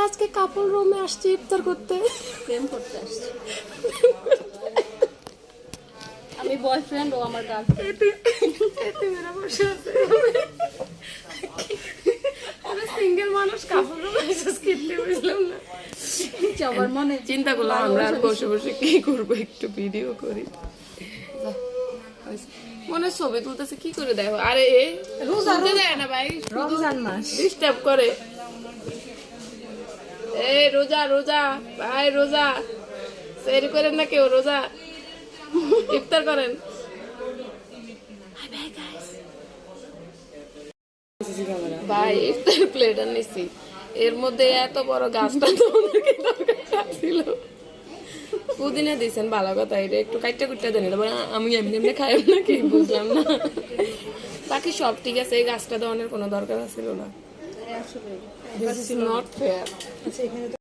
আজকে কাপল রুমে আসছি ইফতার করতে, প্রেম করতে আসছি। আমি বয়ফ্রেন্ড, ও আমার গার্লফ্রেন্ড। সিঙ্গেল মানুষ কাপল রুমে এসে কিনতে বুঝলাম না। আমার মনে চিন্তা করলাম আমরা আর বসে বসে কি করবো, একটু ভিডিও করি। মনে ছবি তুলতেছে কি করে দেখো, আরে তুলতে দেয় না ভাই, রমজান মাস ডিস্টার্ব করে। এই রোজা রোজা ভাই, রোজা সেরি করেন না কেউ, রোজা ইফতার করেন। ভাই ইফতার প্লেট আর নিছি, এর মধ্যে এত বড় গাছটা তো ওদেরকে দরকার ছিল। পুদিনা দিয়েছেন ভালো কথা, এটা একটু কাইটা কুইটা দেন, এটা আমি এমনি এমনি খাই নাকি বুঝলাম না। বাকি সব ঠিক আছে, এই গাছটা দেওয়ানোর কোনো দরকার ছিল না। This is not fair. আচ্ছা, এখানে তো